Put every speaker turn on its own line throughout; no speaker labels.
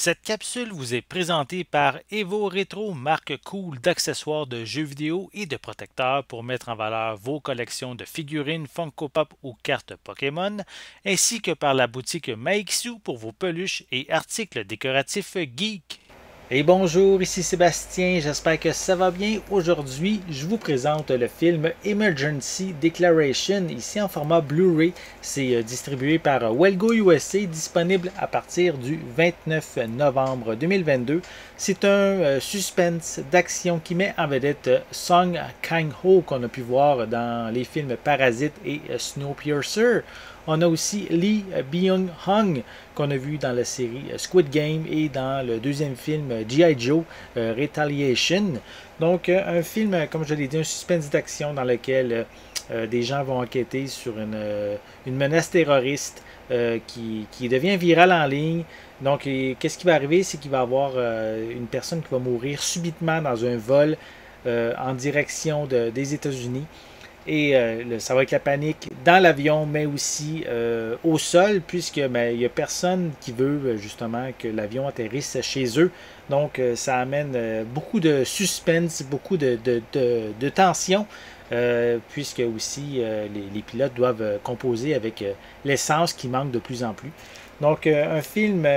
Cette capsule vous est présentée par Evo Retro, marque cool d'accessoires de jeux vidéo et de protecteurs pour mettre en valeur vos collections de figurines Funko Pop ou cartes Pokémon, ainsi que par la boutique Maixu pour vos peluches et articles décoratifs geek. Et bonjour, ici Sébastien, j'espère que ça va bien. Aujourd'hui, je vous présente le film Emergency Declaration, ici en format Blu-ray. C'est distribué par Welgo USA, disponible à partir du 29 novembre 2022. C'est un suspense d'action qui met en vedette Song Kang-ho, qu'on a pu voir dans les films Parasite et Snowpiercer. On a aussi Lee Byung-hung, qu'on a vu dans la série Squid Game et dans le deuxième film G.I. Joe Retaliation. Donc, un film, comme je l'ai dit, un suspense d'action dans lequel des gens vont enquêter sur une menace terroriste qui devient virale en ligne. Donc, qu'est-ce qui va arriver? C'est qu'il va y avoir une personne qui va mourir subitement dans un vol en direction des États-Unis. Et ça va être la panique dans l'avion, mais aussi au sol, puisque il n'y a personne qui veut justement que l'avion atterrisse chez eux. Donc, ça amène beaucoup de suspense, beaucoup de tension, puisque aussi les pilotes doivent composer avec l'essence qui manque de plus en plus. Donc, un film,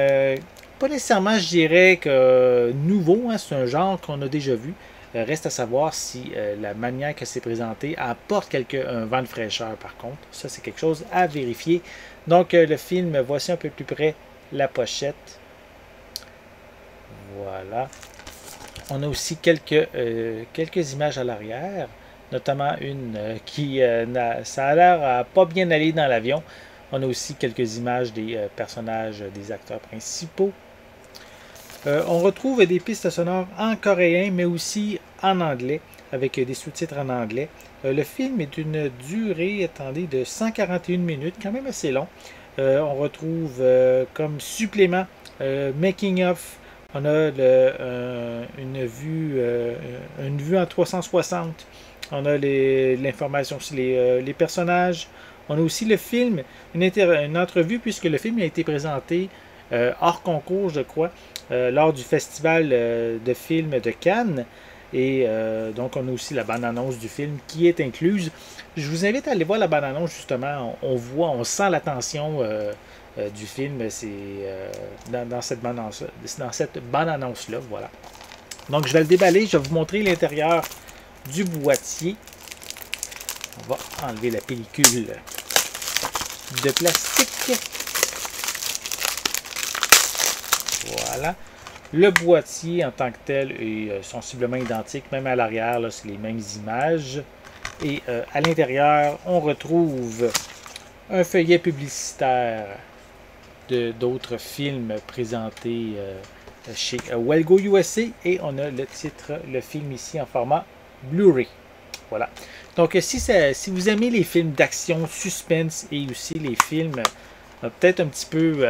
pas nécessairement, je dirais, que nouveau, hein, c'est un genre qu'on a déjà vu. Reste à savoir si la manière que c'est présenté apporte un vent de fraîcheur par contre. Ça, c'est quelque chose à vérifier. Donc, le film, voici un peu plus près la pochette. Voilà. On a aussi quelques images à l'arrière, notamment une ça a l'air à pas bien aller dans l'avion. On a aussi quelques images des personnages, des acteurs principaux. On retrouve des pistes sonores en coréen, mais aussi en anglais, avec des sous-titres en anglais. Le film est d'une durée, attendez, de 141 minutes, quand même assez long. On retrouve comme supplément Making of. On a une vue en 360. On a l'information sur les personnages. On a aussi le film, une entrevue, puisque le film a été présenté hors concours, je crois, lors du festival de films de Cannes. Et donc, on a aussi la bande-annonce du film qui est incluse. Je vous invite à aller voir la bande-annonce, justement. On sent la tension du film. C'est dans cette bande-annonce-là. Voilà. Donc, je vais le déballer. Je vais vous montrer l'intérieur du boîtier. On va enlever la pellicule de plastique. Voilà. Le boîtier en tant que tel est sensiblement identique, même à l'arrière, c'est les mêmes images. Et à l'intérieur, on retrouve un feuillet publicitaire d'autres films présentés chez Welgo USA. Et on a le titre, le film ici en format Blu-ray. Voilà. Donc, si vous aimez les films d'action, suspense et aussi les films peut-être un petit peu...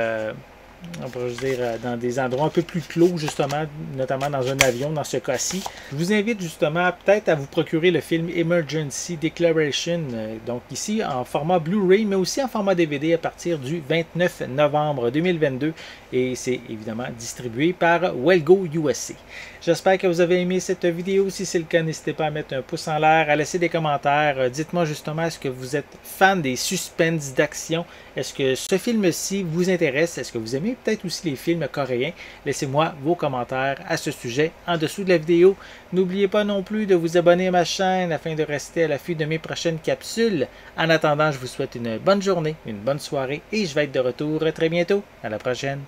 on pourrait dire dans des endroits un peu plus clos, justement, notamment dans un avion, dans ce cas-ci. Je vous invite justement peut-être à vous procurer le film Emergency Declaration, donc ici en format Blu-ray, mais aussi en format DVD à partir du 29 novembre 2022. Et c'est évidemment distribué par Welgo USA. J'espère que vous avez aimé cette vidéo. Si c'est le cas, n'hésitez pas à mettre un pouce en l'air, à laisser des commentaires. Dites-moi justement, est-ce que vous êtes fan des suspens d'action? Est-ce que ce film-ci vous intéresse? Est-ce que vous aimez peut-être aussi les films coréens? Laissez-moi vos commentaires à ce sujet en dessous de la vidéo. N'oubliez pas non plus de vous abonner à ma chaîne afin de rester à l'affût de mes prochaines capsules. En attendant, je vous souhaite une bonne journée, une bonne soirée et je vais être de retour très bientôt. À la prochaine!